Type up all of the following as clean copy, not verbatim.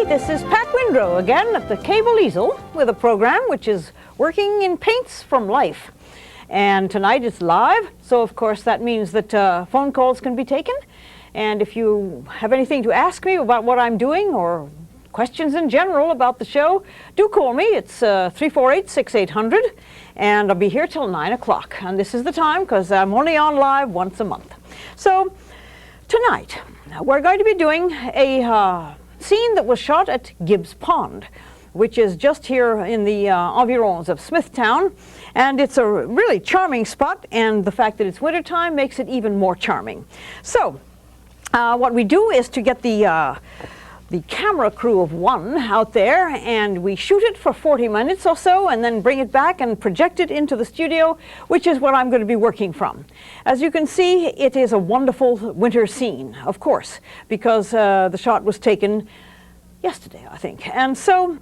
This is Pat Windrow again at the Cable Easel with a program which is working in paints from life. And tonight it's live, so of course that means that phone calls can be taken. And if you have anything to ask me about what I'm doing or questions in general about the show, do call me. It's 348-6800, and I'll be here till 9 o'clock. And this is the time because I'm only on live once a month. So tonight we're going to be doing a scene that was shot at Gibbs Pond, which is just here in the environs of Smithtown, and it's a really charming spot, and the fact that it's wintertime makes it even more charming. So what we do is to get the camera crew of one out there, and we shoot it for 40 minutes or so and then bring it back and project it into the studio, which is what I'm going to be working from. As you can see, it is a wonderful winter scene, of course, because the shot was taken yesterday, I think. And so,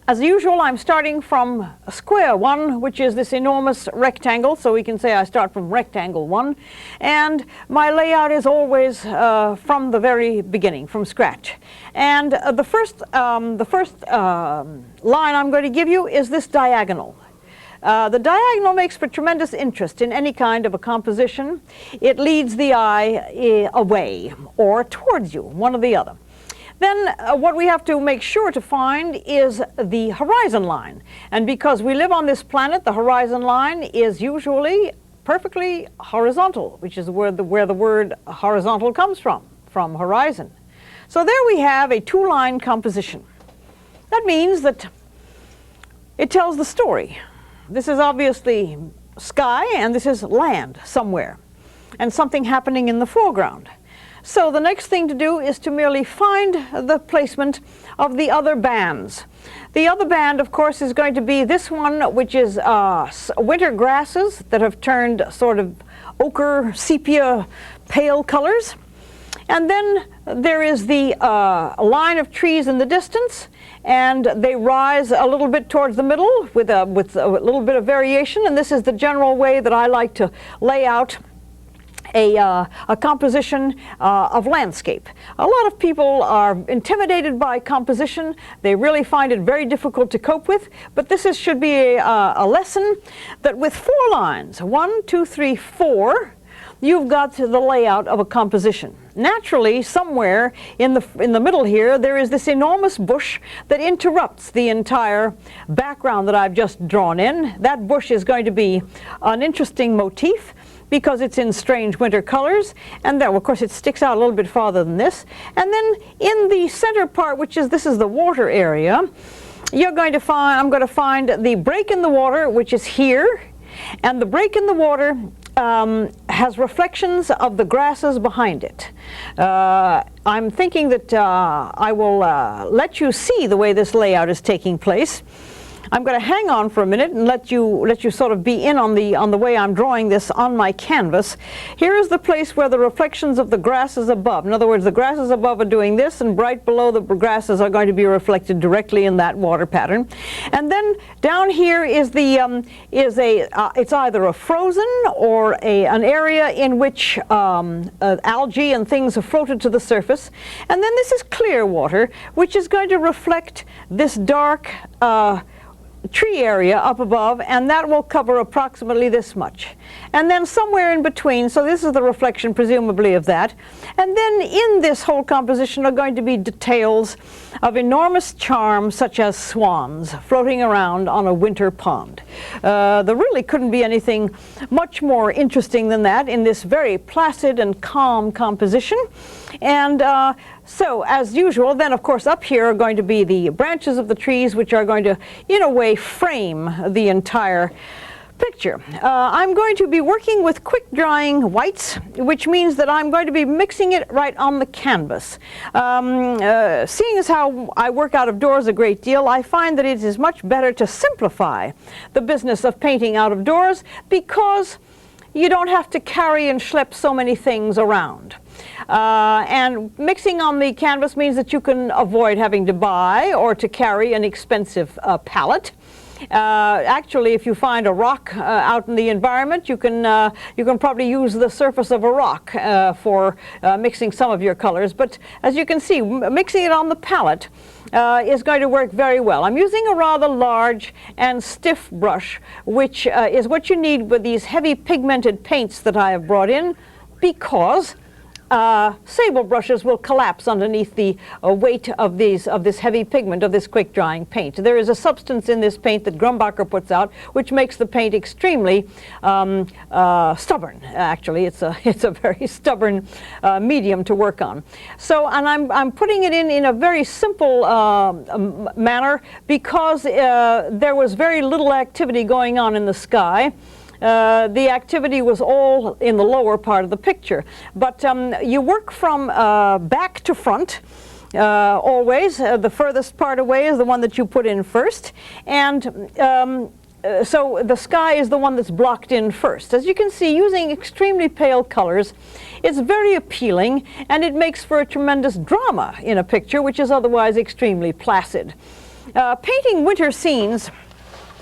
as usual, I'm starting from a square one, which is this enormous rectangle, so we can say I start from rectangle one. And my layout is always from the very beginning, from scratch. And the first line I'm going to give you is this diagonal. The diagonal makes for tremendous interest in any kind of a composition. It leads the eye away or towards you, one or the other. Then what we have to make sure to find is the horizon line. And because we live on this planet, the horizon line is usually perfectly horizontal, which is where the word horizontal comes from horizon. So there we have a two-line composition. That means that it tells the story. This is obviously sky, and this is land somewhere, and something happening in the foreground. So the next thing to do is to merely find the placement of the other bands. The other band, of course, is going to be this one, which is winter grasses that have turned sort of ochre, sepia, pale colors. And then there is the line of trees in the distance, and they rise a little bit towards the middle with a little bit of variation. And this is the general way that I like to lay out a composition of landscape. A lot of people are intimidated by composition. They really find it very difficult to cope with, but this should be a lesson that with 4 lines, 1, 2, 3, 4, you've got the layout of a composition. Naturally, somewhere in the middle here, there is this enormous bush that interrupts the entire background that I've just drawn in. That bush is going to be an interesting motif, because it's in strange winter colors, and then of course it sticks out a little bit farther than this. And then in the center part, this is the water area, I'm going to find the break in the water, which is here, and the break in the water has reflections of the grasses behind it. I'm thinking that I will let you see the way this layout is taking place. I'm going to hang on for a minute and let you sort of be in on the way I'm drawing this on my canvas. Here is the place where the reflections of the grasses above, in other words, the grasses above are doing this, and right below the grasses are going to be reflected directly in that water pattern. And then down here is it's either a frozen or an area in which algae and things have floated to the surface. And then this is clear water, which is going to reflect this dark tree area up above, and that will cover approximately this much. And then somewhere in between, so this is the reflection presumably of that, and then in this whole composition are going to be details of enormous charm, such as swans floating around on a winter pond. There really couldn't be anything much more interesting than that in this very placid and calm composition. And so, as usual, then of course up here are going to be the branches of the trees, which are going to, in a way, frame the entire picture. I'm going to be working with quick drying whites, which means that I'm going to be mixing it right on the canvas. Seeing as how I work out of doors a great deal, I find that it is much better to simplify the business of painting out of doors, because you don't have to carry and schlep so many things around. And mixing on the canvas means that you can avoid having to buy or to carry an expensive palette. Actually, if you find a rock out in the environment, you can probably use the surface of a rock for mixing some of your colors. But as you can see, mixing it on the palette is going to work very well. I'm using a rather large and stiff brush, which is what you need with these heavy pigmented paints that I have brought in, because sable brushes will collapse underneath the weight of this heavy pigment, of this quick drying paint. There is a substance in this paint that Grumbacher puts out which makes the paint extremely stubborn. Actually, it's a very stubborn medium to work on. So, and I'm putting it in a very simple manner, because there was very little activity going on in the sky. The activity was all in the lower part of the picture. But you work from back to front. Always. The furthest part away is the one that you put in first. And so the sky is the one that's blocked in first. As you can see, using extremely pale colors, it's very appealing, and it makes for a tremendous drama in a picture which is otherwise extremely placid. Painting winter scenes,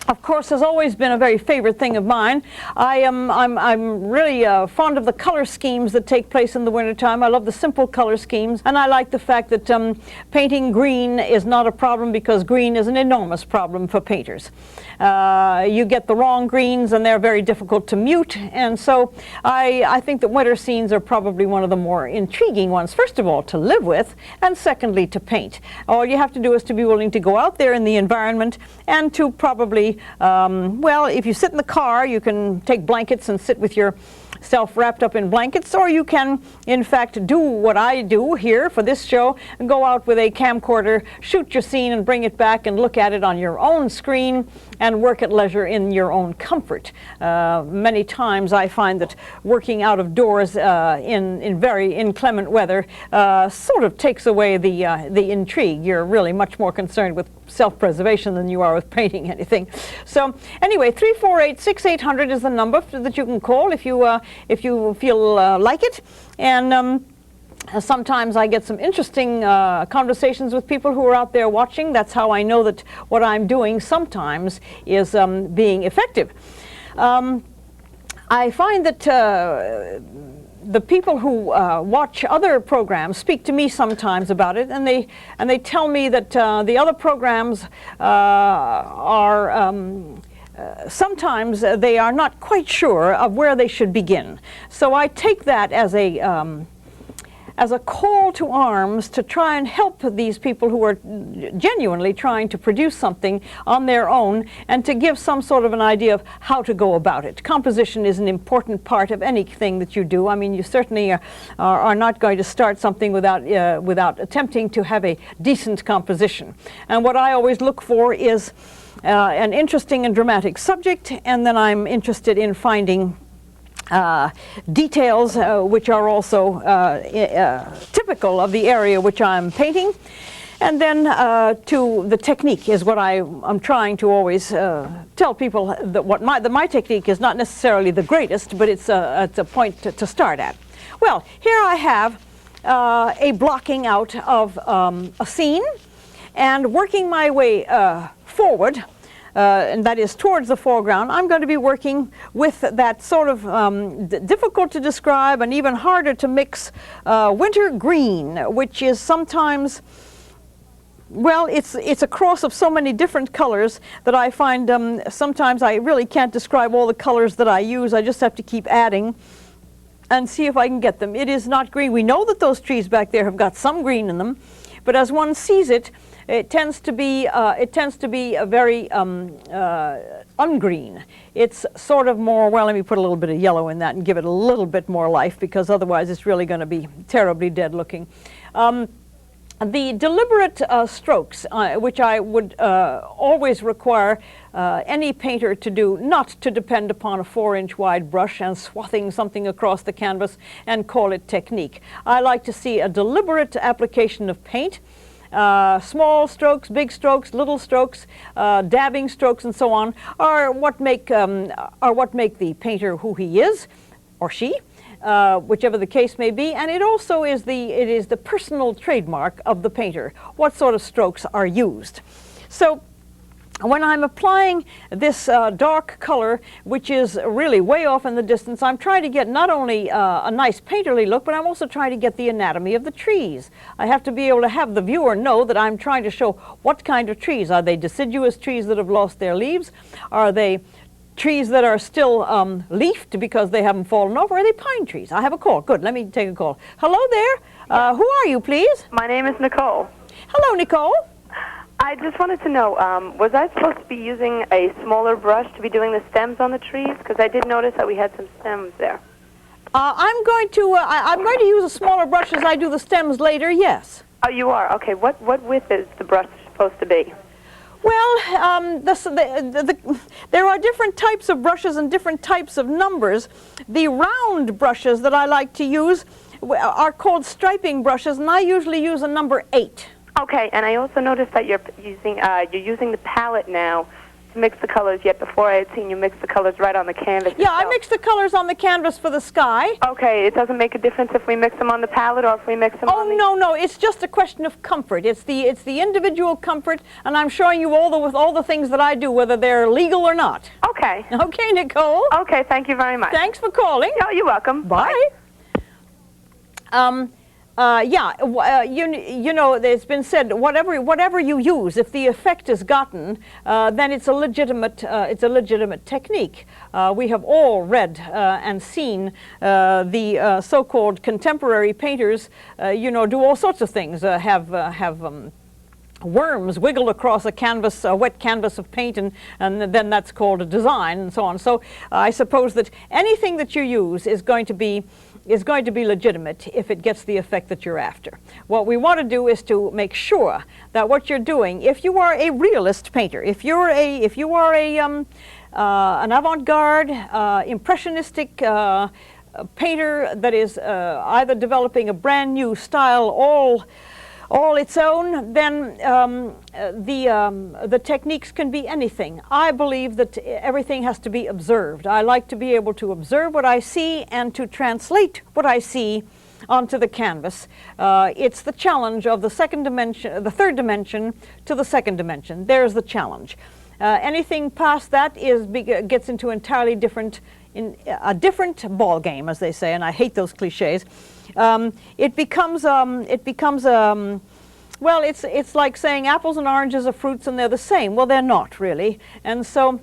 of course, has always been a very favorite thing of mine. I'm really fond of the color schemes that take place in the wintertime. I love the simple color schemes, and I like the fact that painting green is not a problem, because green is an enormous problem for painters. You get the wrong greens and they're very difficult to mute, and so I think that winter scenes are probably one of the more intriguing ones, first of all to live with, and secondly to paint. All you have to do is to be willing to go out there in the environment and to probably well, if you sit in the car, you can take blankets and sit with yourself wrapped up in blankets, or you can, in fact, do what I do here for this show and go out with a camcorder, shoot your scene and bring it back and look at it on your own screen and work at leisure in your own comfort. Many times I find that working out of doors in very inclement weather sort of takes away the intrigue. You're really much more concerned with self-preservation than you are with painting anything. So anyway, 348-6800 is the number that you can call if you feel like it. And sometimes I get some interesting conversations with people who are out there watching. That's how I know that what I'm doing sometimes is being effective. I find that the people who watch other programs speak to me sometimes about it, and they tell me that the other programs are sometimes they are not quite sure of where they should begin. So I take that as a call to arms to try and help these people who are genuinely trying to produce something on their own, and to give some sort of an idea of how to go about it. Composition is an important part of anything that you do. I mean, you certainly are not going to start something without attempting to have a decent composition. And what I always look for is an interesting and dramatic subject, and then I'm interested in finding details which are also typical of the area which I'm painting. And then to the technique is what I'm trying to always tell people, that my technique is not necessarily the greatest, but it's a point to start at. Well, here I have a blocking out of a scene, and working my way forward, and that is towards the foreground. I'm going to be working with that sort of difficult to describe and even harder to mix winter green, which is sometimes well, it's a cross of so many different colors that I find sometimes I really can't describe all the colors that I use. I just have to keep adding and see if I can get them. It is not green. We know that those trees back there have got some green in them, but as one sees it, it tends to be a very ungreen. It's sort of more, well, let me put a little bit of yellow in that and give it a little bit more life, because otherwise it's really going to be terribly dead looking. The deliberate strokes, which I would always require any painter to do, not to depend upon a 4-inch wide brush and swathing something across the canvas and call it technique. I like to see a deliberate application of paint. Small strokes, big strokes, little strokes, dabbing strokes, and so on are what make the painter who he is, or she, whichever the case may be. And it also is the personal trademark of the painter. What sort of strokes are used? So when I'm applying this dark color, which is really way off in the distance, I'm trying to get not only a nice painterly look, but I'm also trying to get the anatomy of the trees. I have to be able to have the viewer know that I'm trying to show what kind of trees. Are they deciduous trees that have lost their leaves? Are they trees that are still leafed because they haven't fallen off? Or are they pine trees? I have a call. Good, let me take a call. Hello there. Who are you, please? My name is Nicole. Hello, Nicole. I just wanted to know, was I supposed to be using a smaller brush to be doing the stems on the trees? Because I did notice that we had some stems there. I'm going to use a smaller brush as I do the stems later, yes. Oh, you are? Okay. What width is the brush supposed to be? Well, there are different types of brushes and different types of numbers. The round brushes that I like to use are called striping brushes, and I usually use a number 8. Okay, and I also noticed that you're using the palette now to mix the colors, yet before I had seen you mix the colors right on the canvas. Yeah, I mix the colors on the canvas for the sky. Okay, it doesn't make a difference if we mix them on the palette or if we mix them on the... Oh, no, it's just a question of comfort. It's the individual comfort, and I'm showing you all the things that I do, whether they're legal or not. Okay. Okay, Nicole. Okay, thank you very much. Thanks for calling. Oh, you're welcome. Bye. You know, it's been said, whatever you use, if the effect is gotten, then it's a legitimate technique. We have all read and seen the so-called contemporary painters, do all sorts of things. Have worms wiggle across a canvas, a wet canvas of paint, and then that's called a design, and so on. So I suppose that anything that you use is going to be legitimate if it gets the effect that you're after. What we want to do is to make sure that what you're doing, if you are a realist painter, if you are an avant-garde, impressionistic painter that is either developing a brand new style all its own, then the techniques can be anything. I believe that everything has to be observed. I like to be able to observe what I see and to translate what I see onto the canvas. It's the challenge of the third dimension to the second dimension. There's the challenge. Anything past that gets into entirely different, a different ball game, as they say, and I hate those cliches. It becomes well, it's like saying apples and oranges are fruits and they're the same. Well, they're not really. And so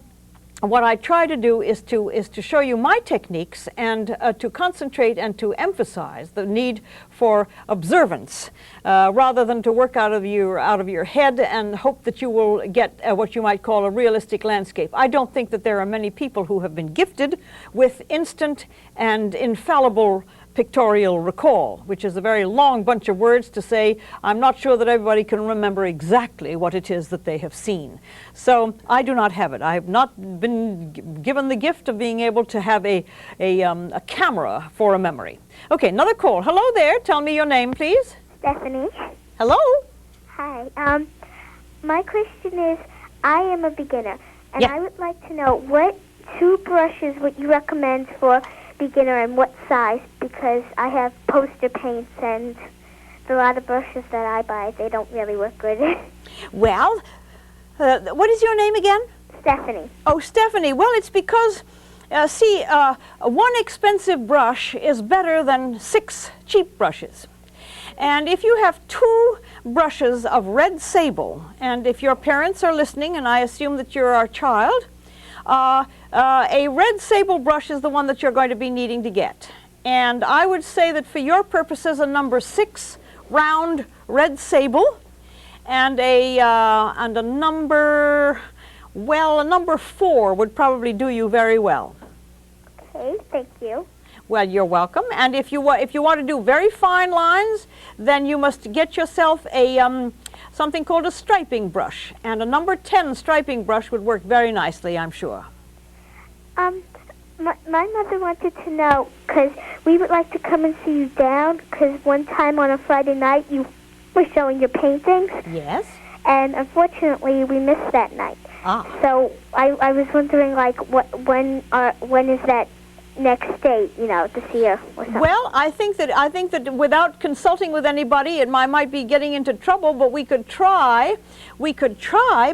what I try to do is to show you my techniques and to concentrate and to emphasize the need for observance rather than to work out of your head and hope that you will get what you might call a realistic landscape. I don't think that there are many people who have been gifted with instant and infallible pictorial recall, which is a very long bunch of words to say, I'm not sure that everybody can remember exactly what it is that they have seen. So I do not have it. I have not been given the gift of being able to have a camera for a memory. Okay, another call. Hello there. Tell me your name, please. Stephanie. Hello. Hi. My question is, I am a beginner, and Yeah. I would like to know what 2 brushes would you recommend for beginner and what size, because I have poster paints and a lot of brushes that I buy, they don't really work good. Well, what is your name again? Stephanie. Oh, Stephanie. Well, it's because, one expensive brush is better than 6 cheap brushes. And if you have 2 brushes of red sable, and if your parents are listening, and I assume that you're our child, a red sable brush is the one that you're going to be needing to get. And I would say that for your purposes, a number 6 round red sable, and a number, well, a number 4 would probably do you very well. Okay, thank you. Well, you're welcome. And if you want to do very fine lines, then you must get yourself a something called a striping brush. And a number 10 striping brush would work very nicely, I'm sure. My mother wanted to know, because we would like to come and see you down, because one time on a Friday night you were showing your paintings. Yes. And unfortunately we missed that night. Ah. So I was wondering, like, when is that next date, you know, to see her or something? Well, I think that without consulting with anybody, it might be getting into trouble, but we could try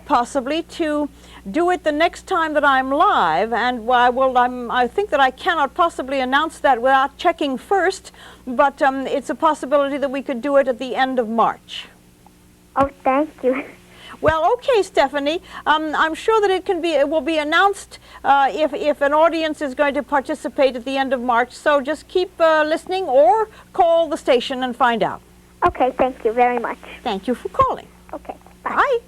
possibly to do it the next time that I'm live, and I think that I cannot possibly announce that without checking first, but it's a possibility that we could do it at the end of March. Oh, thank you. Well, okay, Stephanie. I'm sure that it will be announced if an audience is going to participate at the end of March. So just keep listening or call the station and find out. Okay, thank you very much. Thank you for calling. Okay, bye. Bye.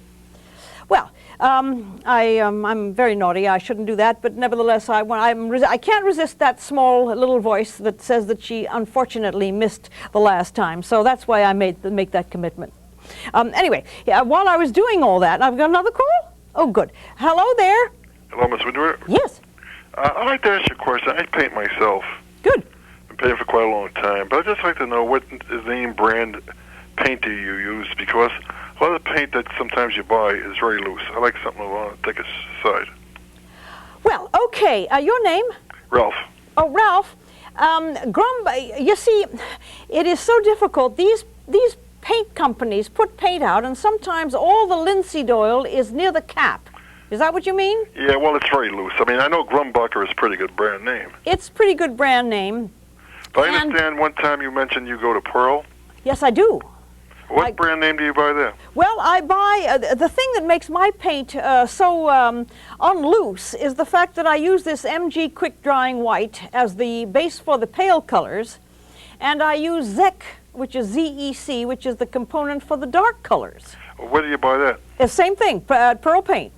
Well, I'm very naughty. I shouldn't do that, but nevertheless, I can't resist that small little voice that says that she unfortunately missed the last time. So that's why I make that commitment. Anyway, while I was doing all that, I've got another call. Oh, good. Hello there. Hello, Miss Windrow. Yes. I'd like to ask you a question. I paint myself. Good. I've been painting for quite a long time, but I'd just like to know what is the name brand painter you use, because a lot of the paint that sometimes you buy is very loose. I like something on the thicker side. Well, okay. Your name? Ralph. Oh, Ralph. You see, it is so difficult. These paint companies put paint out, and sometimes all the linseed oil is near the cap. Is that what you mean? Yeah, well, it's very loose. I mean, I know Grumbacher is a pretty good brand name. It's a pretty good brand name. But I understand one time you mentioned you go to Pearl. Yes, I do. What brand name do you buy there? Well, I buy, the thing that makes my paint so unloose is the fact that I use this MG Quick Drying White as the base for the pale colors, and I use ZEC, which is ZEC, which is the component for the dark colors. Where do you buy that? The same thing, Pearl Paint.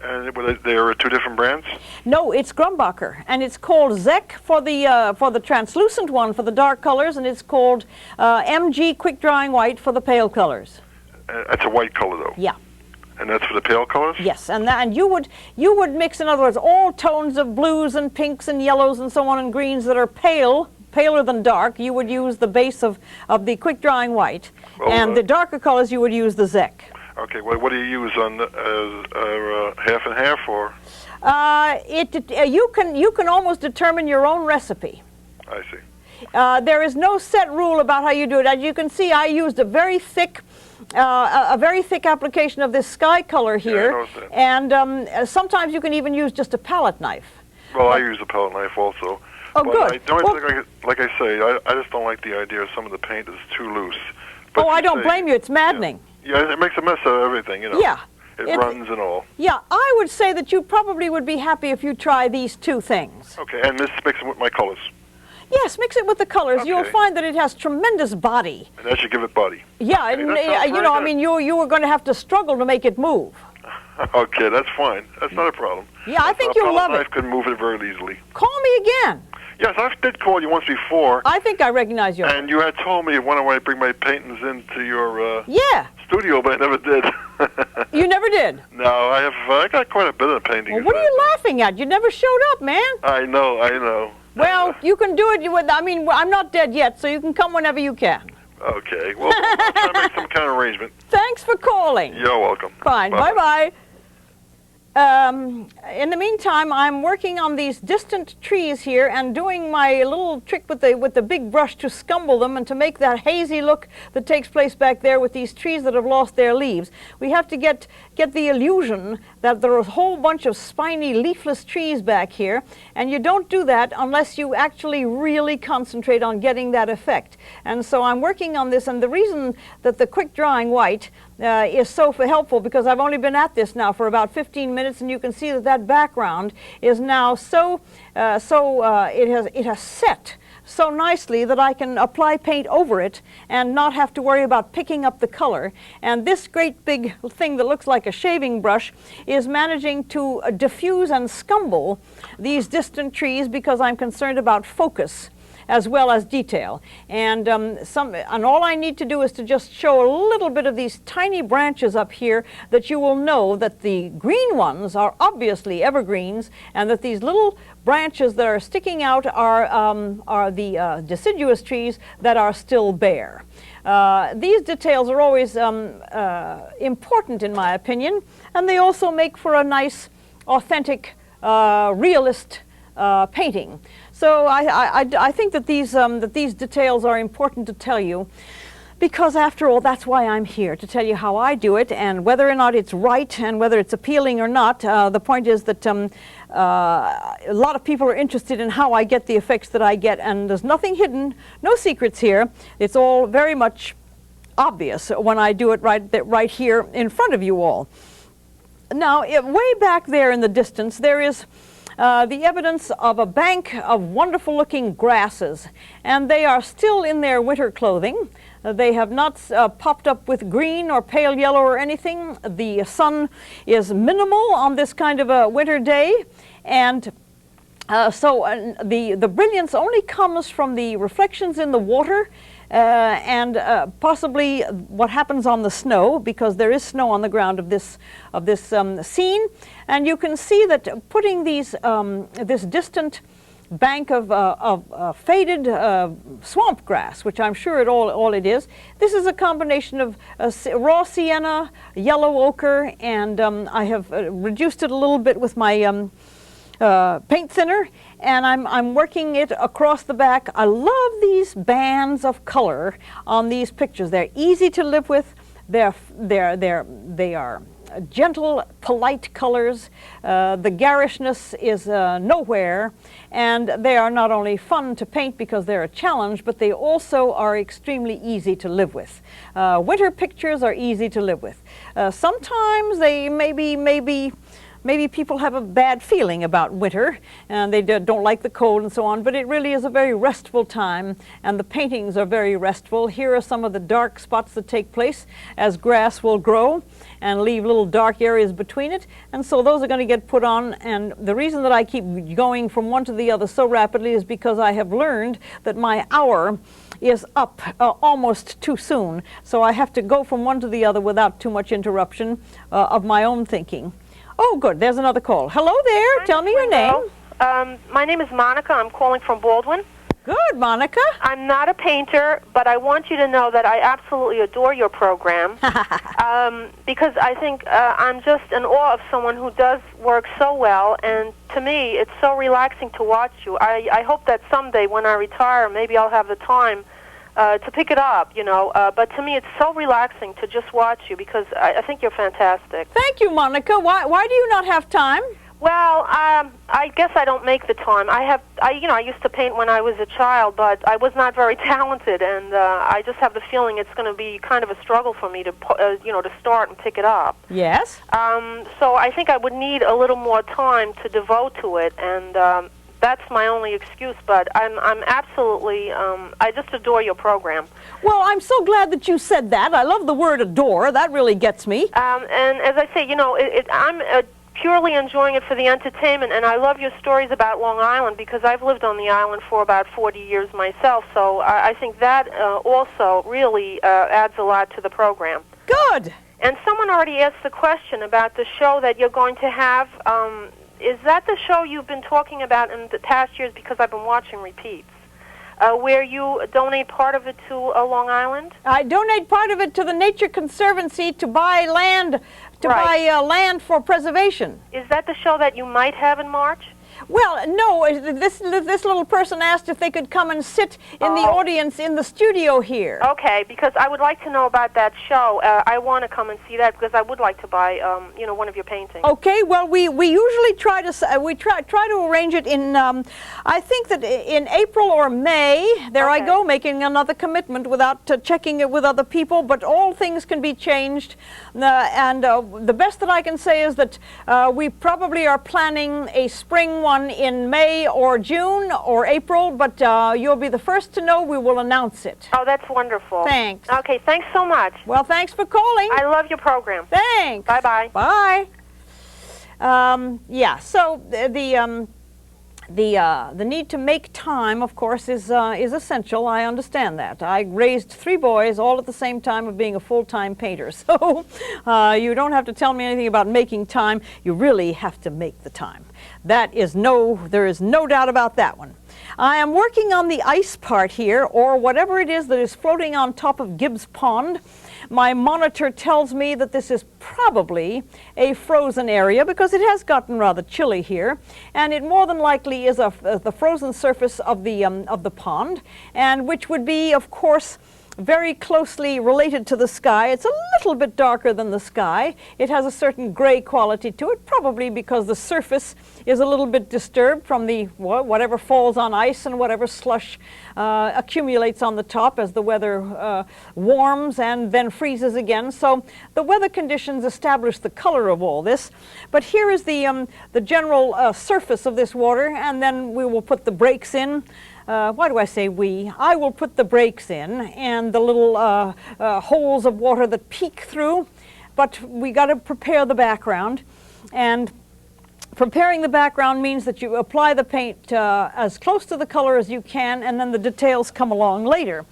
And there are 2 different brands? No, it's Grumbacher, and it's called ZEC for the translucent one for the dark colors, and it's called MG Quick Drying White for the pale colors. That's a white color, though. Yeah. And that's for the pale colors? Yes, and you would mix, in other words, all tones of blues and pinks and yellows and so on and greens that are paler than dark. You would use the base of the quick drying white, and the darker colors you would use the ZEC. Okay, well, what do you use on half and half, or? You can almost determine your own recipe. I see. There is no set rule about how you do it. As you can see, I used a very thick application of this sky color here, and sometimes you can even use just a palette knife. Well, I use a palette knife also. Oh, but good. Like I say, I just don't like the idea of some of the paint is too loose. But I don't blame you. It's maddening. Yeah, it makes a mess of everything, you know. Yeah. It runs and all. Yeah, I would say that you probably would be happy if you try these 2 things. Okay, and this mixing with my colors. Yes, mix it with the colors. Okay. You'll find that it has tremendous body. And that should give it body. Yeah, okay, and you know, I mean, you were going to have to struggle to make it move. Okay, that's fine. That's not a problem. Yeah, I think you'll love it. A palette knife can move it very easily. Call me again. Yes, I did call you once before. I think I recognize you. And you had told me when I bring my paintings into your studio, but I never did. You never did? No, I got quite a bit of paintings. Well, what are you laughing at? You never showed up, man. I know. Well, you can do it. I mean, I'm not dead yet, so you can come whenever you can. Okay. Well, I'll try to make some kind of arrangement. Thanks for calling. You're welcome. Fine. Bye-bye. in the meantime, I'm working on these distant trees here and doing my little trick with the big brush to scumble them and to make that hazy look that takes place back there with these trees that have lost their leaves. We have to get the illusion that there are a whole bunch of spiny, leafless trees back here, and you don't do that unless you actually really concentrate on getting that effect. And so I'm working on this, and the reason that the quick drying white is so helpful, because I've only been at this now for about 15 minutes, and you can see that that background is now it has set so nicely that I can apply paint over it and not have to worry about picking up the color. And this great big thing that looks like a shaving brush is managing to diffuse and scumble these distant trees, because I'm concerned about focus as well as detail. And all I need to do is to just show a little bit of these tiny branches up here, that you will know that the green ones are obviously evergreens, and that these little branches that are sticking out are the deciduous trees that are still bare. These details are always important in my opinion, and they also make for a nice, authentic, realist painting. So I think that these details are important to tell you, because after all, that's why I'm here, to tell you how I do it, and whether or not it's right and whether it's appealing or not. The point is that a lot of people are interested in how I get the effects that I get, and there's nothing hidden, no secrets here. It's all very much obvious when I do it right here in front of you all. Now, way back there in the distance, there is the evidence of a bank of wonderful looking grasses, and they are still in their winter clothing. They have not popped up with green or pale yellow or anything. The sun is minimal on this kind of a winter day, and the brilliance only comes from the reflections in the water and possibly what happens on the snow, because there is snow on the ground of this scene. And you can see that putting these this distant bank of faded swamp grass, which I'm sure all it is. This is a combination of raw sienna, yellow ochre, and I have reduced it a little bit with my paint thinner, and I'm working it across the back. I love these bands of color on these pictures. They're easy to live with. They are gentle, polite colors. The garishness is nowhere, and they are not only fun to paint because they're a challenge, but they also are extremely easy to live with. Winter pictures are easy to live with. Sometimes they maybe people have a bad feeling about winter, and they don't like the cold and so on, but it really is a very restful time, and the paintings are very restful. Here are some of the dark spots that take place as grass will grow and leave little dark areas between it, and so those are going to get put on. And the reason that I keep going from one to the other so rapidly is because I have learned that my hour is up almost too soon, so I have to go from one to the other without too much interruption of my own thinking. Oh, good. There's another call. Hello there. Hi, Tell me your name. My name is Monica. I'm calling from Baldwin. Good, Monica. I'm not a painter, but I want you to know that I absolutely adore your program because I think I'm just in awe of someone who does work so well, and to me, it's so relaxing to watch you. I hope that someday when I retire, maybe I'll have the time to pick it up, you know. But to me, it's so relaxing to just watch you because I think you're fantastic. Thank you, Monica. Why do you not have time? Well, I guess I don't make the time. I used to paint when I was a child, but I was not very talented, and I just have the feeling it's going to be kind of a struggle for me to, to start and pick it up. Yes. So I think I would need a little more time to devote to it, and that's my only excuse. But I'm absolutely, I just adore your program. Well, I'm so glad that you said that. I love the word adore. That really gets me. And as I say, I'm purely enjoying it for the entertainment, and I love your stories about Long Island because I've lived on the island for about 40 years myself, so I think that also really adds a lot to the program. Good. And someone already asked the question about the show that you're going to have. Is that the show you've been talking about in the past years, because I've been watching repeats, where you donate part of it to Long Island? I donate part of it to the Nature Conservancy to buy land to Right. buy land for preservation. Is that the show that you might have in March? Well, no, this little person asked if they could come and sit in the audience in the studio here. Okay, because I would like to know about that show. I want to come and see that because I would like to buy, you know, one of your paintings. Okay, well, we usually try to arrange it in, I think that in April or May. There I Okay. go, making another commitment without checking it with other people, but all things can be changed. And the best that I can say is that we probably are planning a spring one in May or June or April, but you'll be the first to know. We will announce it. Oh, that's wonderful. Thanks. Okay, thanks so much. Well, thanks for calling. I love your program. Thanks. Bye-bye. Bye. Yeah, so the need to make time, of course, is essential. I understand that. I raised 3 boys all at the same time of being a full-time painter. So you don't have to tell me anything about making time. You really have to make the time. There is no doubt about that one. I am working on the ice part here, or whatever it is that is floating on top of Gibbs Pond. My monitor tells me that this is probably a frozen area because it has gotten rather chilly here, and it more than likely is the frozen surface of the pond, and which would be, of course, very closely related to the sky. It's a little bit darker than the sky. It has a certain gray quality to it, probably because the surface is a little bit disturbed from the whatever falls on ice and whatever slush accumulates on the top as the weather warms and then freezes again. So the weather conditions establish the color of all this. But here is the general surface of this water, and then we will put the breaks in. Why do I say we? I will put the breaks in and the little holes of water that peek through, but we got to prepare the background, and preparing the background means that you apply the paint as close to the color as you can, and then the details come along later.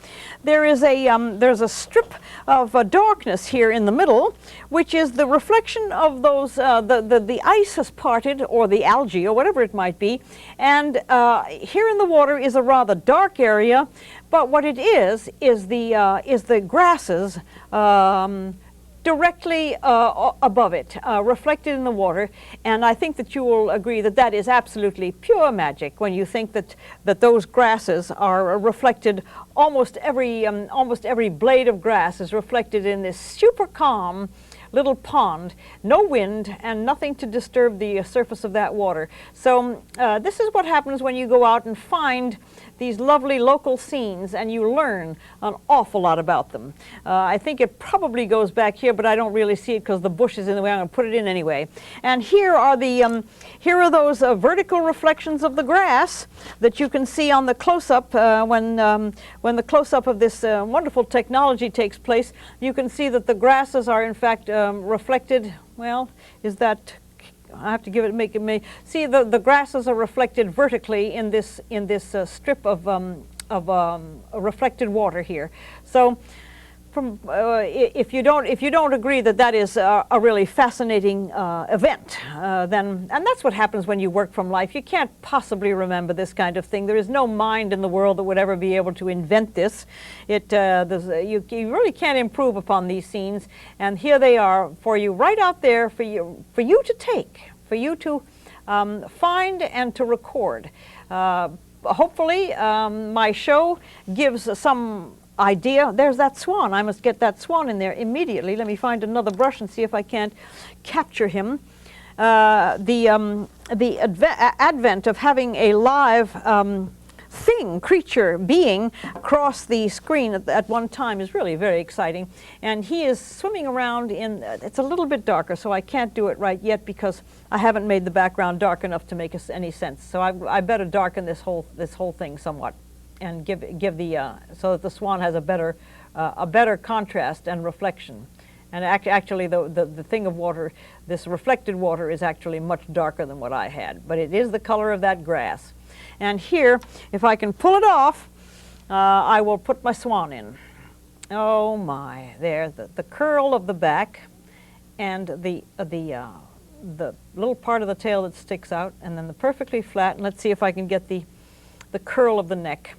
There's a strip of darkness here in the middle, which is the reflection of those the ice has parted, or the algae, or whatever it might be, and here in the water is a rather dark area, but what it is the grasses directly above it, reflected in the water, and I think that you will agree that that is absolutely pure magic when you think that those grasses are reflected. Almost every blade of grass is reflected in this super calm little pond, no wind and nothing to disturb the surface of that water. So this is what happens when you go out and find these lovely local scenes and you learn an awful lot about them. I think it probably goes back here, but I don't really see it because the bush is in the way. I'm going to put it in anyway. And here are those vertical reflections of the grass that you can see on the close-up. When the close-up of this wonderful technology takes place, you can see that the grasses are in fact reflected. Well, is that? I have to give it. See, the grasses are reflected vertically in this strip of reflected water here. So, if you don't agree that that is a really fascinating event, then, and that's what happens when you work from life. You can't possibly remember this kind of thing. There is no mind in the world that would ever be able to invent this. You really can't improve upon these scenes, and here they are for you, right out there for you to take, for you to find and to record. Hopefully, my show gives some idea. There's that swan. I must get that swan in there immediately. Let me find another brush and see if I can't capture him. The advent of having a live creature, being across the screen at one time is really very exciting. And he is swimming around in, it's a little bit darker, so I can't do it right yet because I haven't made the background dark enough to make any sense. So I better darken this whole thing somewhat, and give the so that the swan has a better contrast and reflection. And actually, the thing of water, this reflected water, is actually much darker than what I had, but it is the color of that grass. And here, if I can pull it off, I will put my swan in. Oh my! There, the curl of the back, and the little part of the tail that sticks out, and then the perfectly flat. And let's see if I can get the curl of the neck.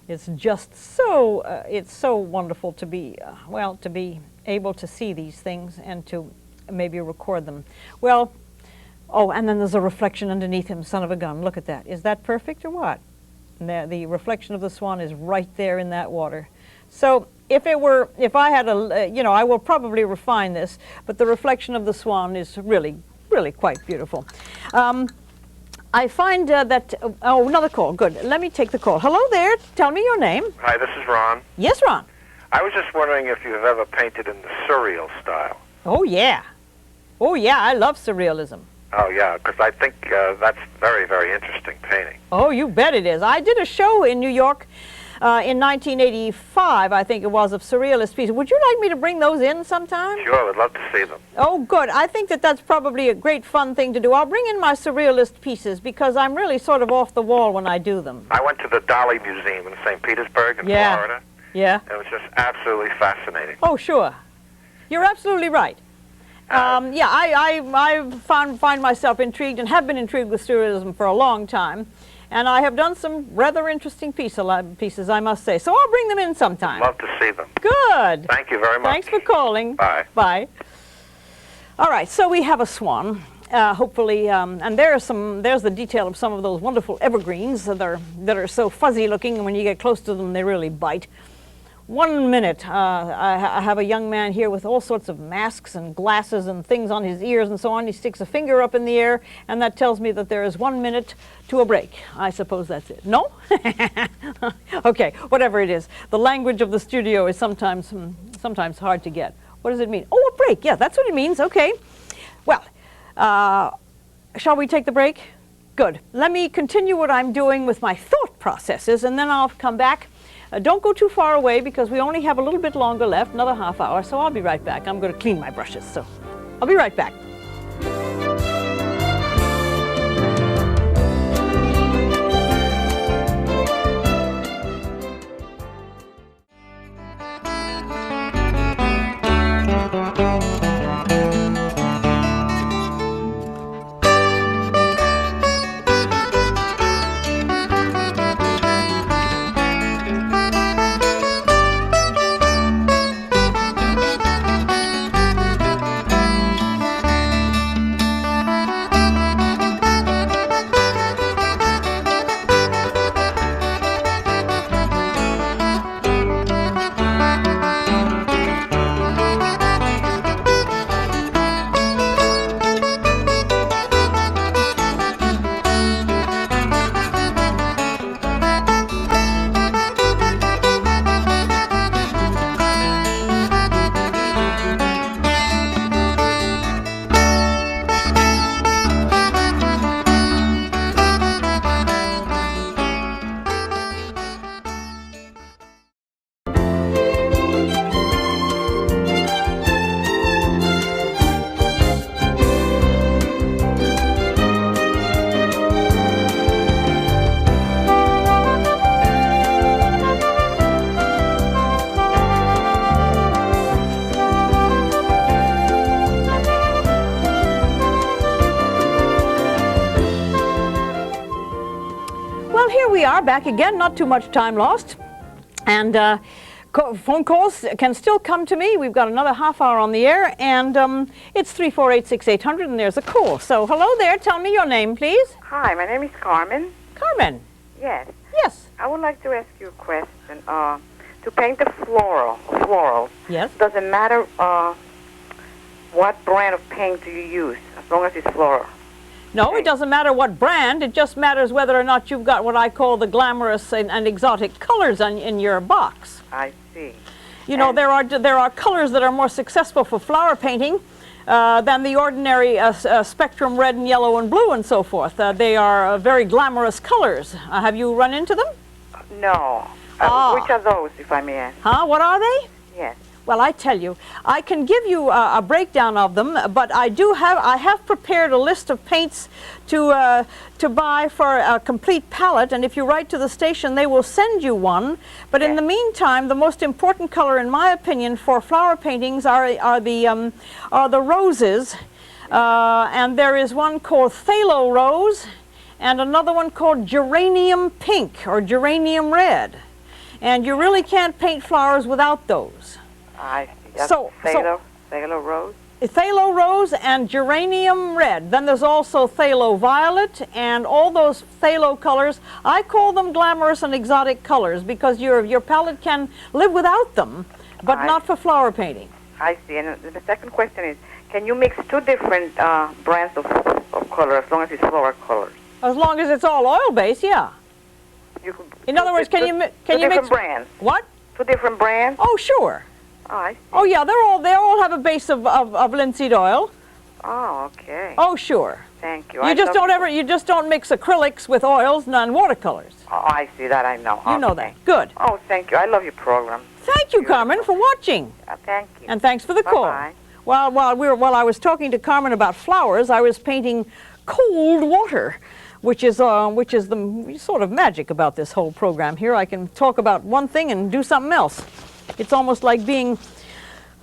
It's just it's so wonderful to be able to see these things and to maybe record them. Well, oh, and then there's a reflection underneath him, son of a gun. Look at that. Is that perfect or what? And the reflection of the swan is right there in that water. So if I had a, I will probably refine this, but the reflection of the swan is really, really quite beautiful. I find that, oh, another call, good. Let me take the call. Hello there, tell me your name. Hi, this is Ron. Yes, Ron. I was just wondering if you've ever painted in the surreal style. Oh, yeah. Oh, yeah, I love surrealism. Oh, yeah, because I think that's very, very interesting painting. Oh, you bet it is. I did a show in New York in 1985, I think it was, of surrealist pieces. Would you like me to bring those in sometime? Sure, I'd love to see them. Oh, good. I think that that's probably a great fun thing to do. I'll bring in my surrealist pieces because I'm really sort of off the wall when I do them. I went to the Dali Museum in St. Petersburg in Florida. Yeah. It was just absolutely fascinating. Oh, sure. You're absolutely right. Yeah, I find myself intrigued and have been intrigued with surrealism for a long time. And I have done some rather interesting pieces, I must say. So I'll bring them in sometime. Love to see them. Good. Thank you very much. Thanks for calling. Bye. Bye. All right, so we have a swan. Hopefully, and there's the detail of some of those wonderful evergreens that are so fuzzy looking, and when you get close to them, they really bite. 1 minute, I have a young man here with all sorts of masks and glasses and things on his ears and so on. He sticks a finger up in the air, and that tells me that there is 1 minute to a break. I suppose that's it. No? Okay, whatever it is. The language of the studio is sometimes hard to get. What does it mean? Oh, a break. Yeah, that's what it means. Okay. Well, shall we take the break? Good. Let me continue what I'm doing with my thought processes, and then I'll come back. Don't go too far away because we only have a little bit longer left, another half hour, so I'll be right back. I'm going to clean my brushes, so I'll be right back. We are back again, not too much time lost, and phone calls can still come to me. We've got another half hour on the air, and it's 348-6800, and there's a call. So hello there, tell me your name, please. Hi, my name is Carmen. Carmen. Yes. Yes. I would like to ask you a question. To paint the floral. Yes. Does it matter what brand of paint do you use, as long as it's floral? No, it doesn't matter what brand. It just matters whether or not you've got what I call the glamorous and exotic colors in your box. I see. You know, there are colors that are more successful for flower painting than the ordinary spectrum red and yellow and blue and so forth. They are very glamorous colors. Have you run into them? No. Which are those, if I may ask? Huh? What are they? Yes. Well, I tell you, I can give you a breakdown of them, but I have prepared a list of paints to buy for a complete palette, and if you write to the station, they will send you one. But in the meantime, the most important color, in my opinion, for flower paintings are the roses, and there is one called phthalo rose, and another one called geranium pink or geranium red, and you really can't paint flowers without those. I see. That's phthalo rose? phthalo rose and geranium red. Then there's also phthalo violet and all those phthalo colors. I call them glamorous and exotic colors because your palette can live without them, but not for flower painting. I see. And the second question is, can you mix two different brands of color as long as it's flower colors? As long as it's all oil-based, yeah. You could, In other words, can you mix different brands? What? Two different brands? Oh, sure. Oh, I see. Oh, yeah. They all have a base of linseed oil. Oh, okay. Oh, sure. Thank you. You just don't mix acrylics with oils and watercolors. Oh, I see that. I know. You know that. Good. Oh, thank you. I love your program. Thank you, Carmen, for watching. Thank you. And thanks for the call. Bye-bye. While I was talking to Carmen about flowers, I was painting cold water, which is the sort of magic about this whole program here. I can talk about one thing and do something else. It's almost like being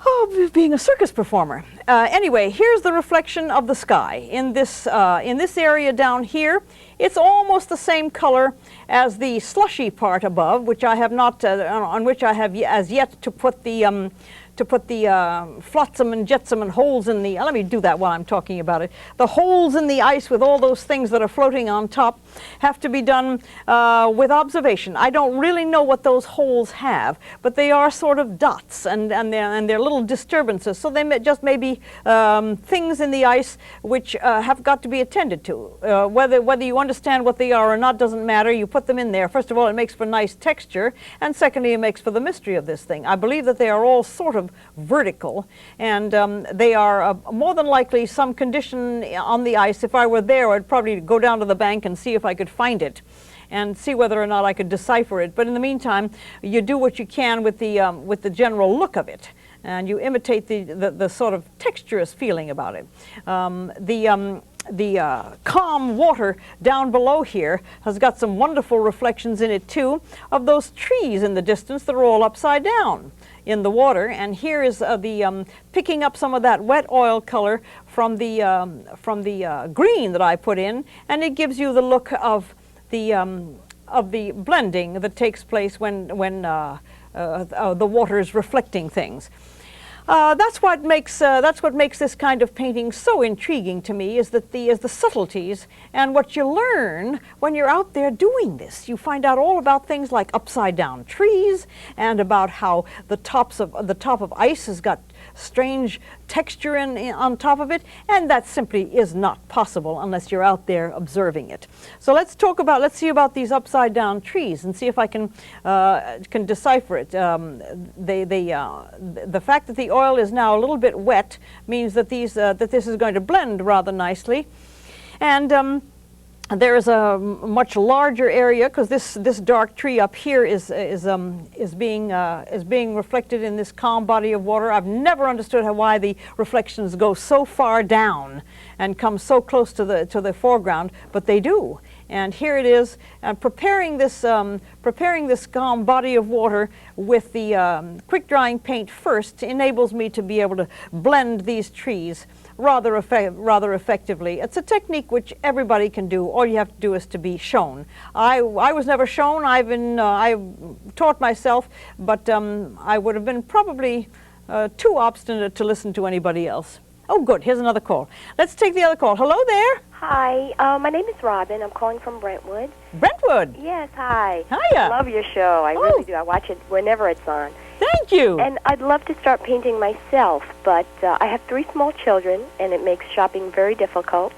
a circus performer. Anyway, here's the reflection of the sky in this area down here. It's almost the same color as the slushy part above, which I have not on which I have as yet to put the flotsam and jetsam and holes in the, let me do that while I'm talking about it. The holes in the ice with all those things that are floating on top have to be done with observation. I don't really know what those holes have, but they are sort of dots and they're little disturbances. So they may be things in the ice which have got to be attended to. Whether you understand what they are or not doesn't matter. You put them in there. First of all, it makes for nice texture, and secondly, it makes for the mystery of this thing. I believe that they are all sort of vertical, and they are more than likely some condition on the ice. If I were there, I'd probably go down to the bank and see if I could find it and see whether or not I could decipher it. But in the meantime, you do what you can with the general look of it, and you imitate the sort of texturous feeling about it. The calm water down below here has got some wonderful reflections in it too of those trees in the distance that are all upside down in the water. And here is picking up some of that wet oil color from the green that I put in, and it gives you the look of the blending that takes place when the water is reflecting things. That's what makes this kind of painting so intriguing to me, is the subtleties and what you learn when you're out there doing this. You find out all about things like upside down trees and about how the top of ice has got strange texture on top of it, and that simply is not possible unless you're out there observing it. So let's see about these upside down trees and see if I can decipher it. The fact that the oil is now a little bit wet means that this is going to blend rather nicely, and there is a much larger area because this dark tree up here is being reflected in this calm body of water. I've never understood why the reflections go so far down and come so close to the foreground, but they do. And here it is, preparing this calm body of water with the quick drying paint first enables me to be able to blend these trees rather effectively. It's a technique which everybody can do. All you have to do is to be shown. I was never shown. I've taught myself, but I would have been probably too obstinate to listen to anybody else. Oh, good. Here's another call. Let's take the other call. Hello there. Hi. My name is Robin. I'm calling from Brentwood. Brentwood? Yes, hi. Hiya. I love your show. I really do. I watch it whenever it's on. Thank you. And I'd love to start painting myself, but I have 3 small children, and it makes shopping very difficult.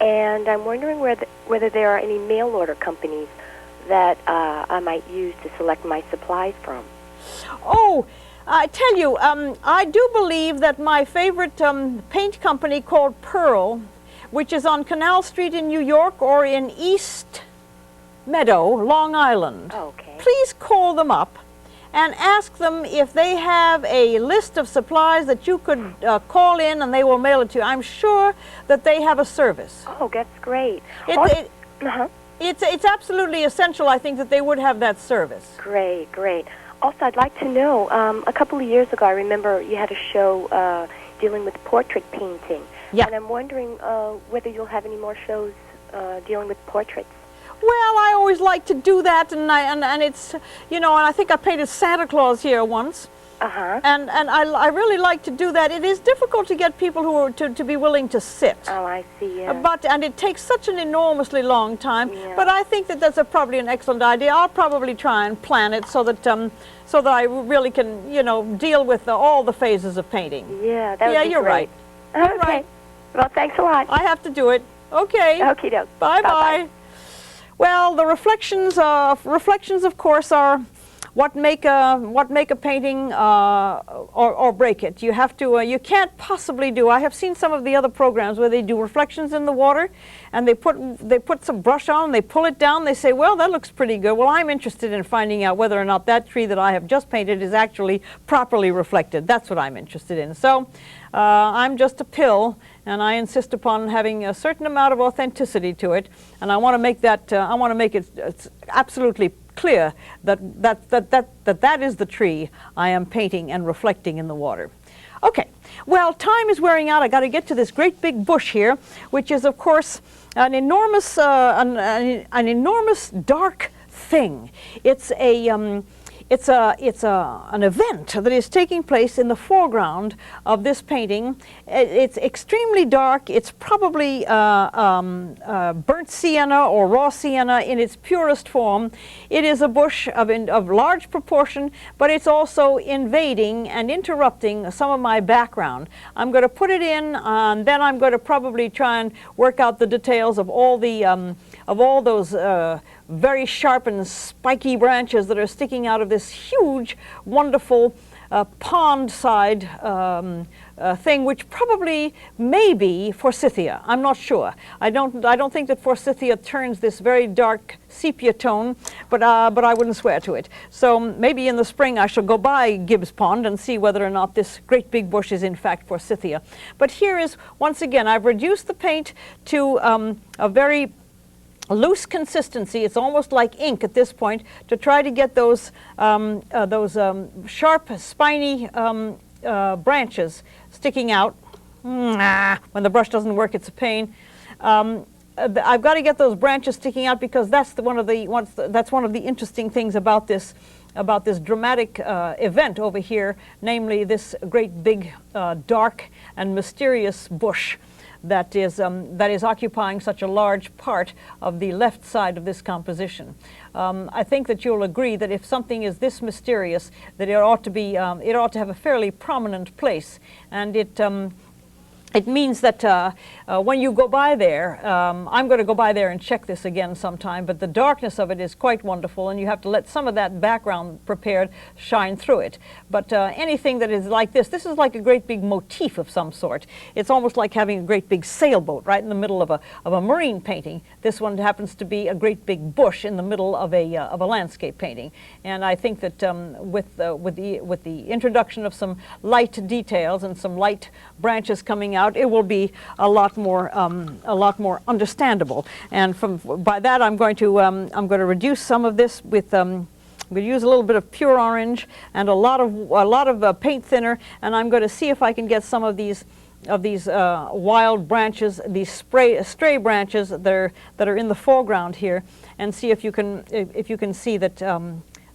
And I'm wondering whether there are any mail order companies that I might use to select my supplies from. Oh, I tell you, I do believe that my favorite paint company called Pearl, which is on Canal Street in New York or in East Meadow, Long Island. Okay. Please call them up and ask them if they have a list of supplies that you could call in and they will mail it to you. I'm sure that they have a service. Oh, that's great. It's absolutely essential, I think, that they would have that service. Great, great. Also, I'd like to know, a couple of years ago, I remember you had a show dealing with portrait painting. Yeah. And I'm wondering whether you'll have any more shows dealing with portraits. Well, I always like to do that, and it's, and I think I painted Santa Claus here once, And I really like to do that. It is difficult to get people who are to be willing to sit. Oh, I see. Yeah. And it takes such an enormously long time. Yeah. But I think that that's probably an excellent idea. I'll probably try and plan it so that I really can, you know, deal with all the phases of painting. Yeah, that would be you're great. right. You're Okay. right. Well, thanks a lot. I have to do it. Okay. Okie doke. Bye bye. Bye-bye. Well, the reflections, of course, are what make a painting or break it. You have to. You can't possibly do. I have seen some of the other programs where they do reflections in the water, and they put some brush on, they pull it down, they say, well, that looks pretty good. Well, I'm interested in finding out whether or not that tree that I have just painted is actually properly reflected. That's what I'm interested in. So I'm just a pill, and I insist upon having a certain amount of authenticity to it, and I want to make that. I want to make it absolutely clear that is the tree I am painting and reflecting in the water. Okay, well, time is wearing out. I got to get to this great big bush here, which is, of course, an enormous dark thing. It's an event that is taking place in the foreground of this painting. It's extremely dark. It's probably burnt sienna or raw sienna in its purest form. It is a bush of large proportion, but it's also invading and interrupting some of my background. I'm going to put it in, and then I'm going to probably try and work out the details of all those very sharp and spiky branches that are sticking out of this huge, wonderful pond side thing, which probably may be forsythia. I'm not sure. I don't think that forsythia turns this very dark sepia tone, but I wouldn't swear to it. So maybe in the spring I shall go by Gibbs Pond and see whether or not this great big bush is in fact forsythia. But here is, once again, I've reduced the paint to a very loose consistency. It's almost like ink at this point, to try to get those sharp, spiny branches sticking out. When the brush doesn't work, it's a pain. I've got to get those branches sticking out, because that's one of the interesting things about this dramatic event over here, namely this great big dark and mysterious bush that is occupying such a large part of the left side of this composition. I think that you'll agree that if something is this mysterious, that it ought to have a fairly prominent place, and it means that when you go by there, I'm going to go by there and check this again sometime, but the darkness of it is quite wonderful, and you have to let some of that background prepared shine through it. But anything that is like this is like a great big motif of some sort. It's almost like having a great big sailboat right in the middle of a marine painting. This one happens to be a great big bush in the middle of a landscape painting. And I think that with the introduction of some light details and some light branches coming out, it will be a lot more understandable. And by that, I'm going to reduce some of this with. I'm going to use a little bit of pure orange and a lot of paint thinner, and I'm going to see if I can get some of these wild branches, these stray branches that are in the foreground here, and see if you can see that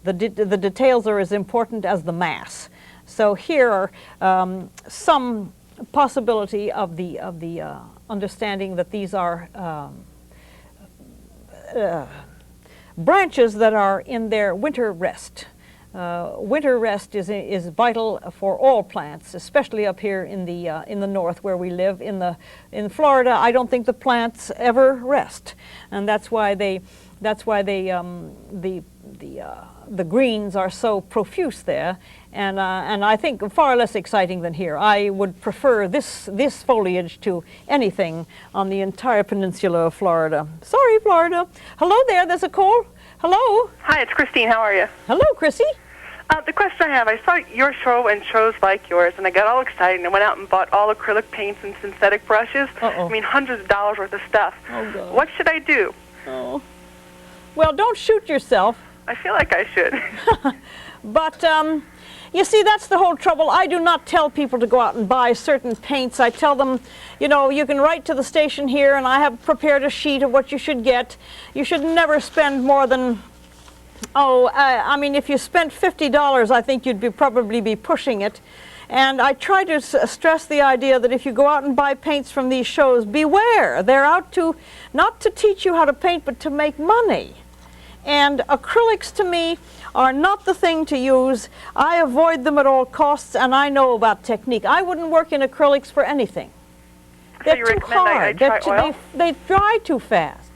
the details are as important as the mass. So here are some possibility of the understanding that these are branches that are in their winter rest. Winter rest is vital for all plants, especially up here in the north where we live. In Florida, I don't think the plants ever rest, and that's why the greens are so profuse there, and I think far less exciting than here. I would prefer this foliage to anything on the entire peninsula of Florida. Sorry, Florida. Hello there. There's a call. Hello. Hi, it's Christine. How are you? Hello, Chrissy. The question I have, I saw your show and shows like yours, and I got all excited and I went out and bought all acrylic paints and synthetic brushes. Uh-oh. I mean, hundreds of dollars worth of stuff. Oh, God. What should I do? Oh. Well, don't shoot yourself. I feel like I should. But you see, that's the whole trouble. I do not tell people to go out and buy certain paints. I tell them, you know, you can write to the station here, and I have prepared a sheet of what you should get. You should never spend more than Oh, I mean, if you spent $50, I think you'd probably be pushing it. And I try to stress the idea that if you go out and buy paints from these shows, beware. They're out to, not to teach you how to paint, but to make money. And acrylics, to me, are not the thing to use. I avoid them at all costs, and I know about technique. I wouldn't work in acrylics for anything. So They're too hard. They dry too fast.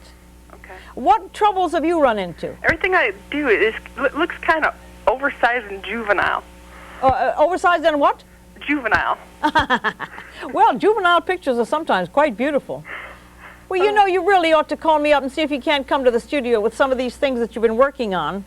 Okay. What troubles have you run into? Everything I do looks kind of oversized and juvenile. Oversized and what? Juvenile. Well, juvenile pictures are sometimes quite beautiful. Well, you know, you really ought to call me up and see if you can't come to the studio with some of these things that you've been working on.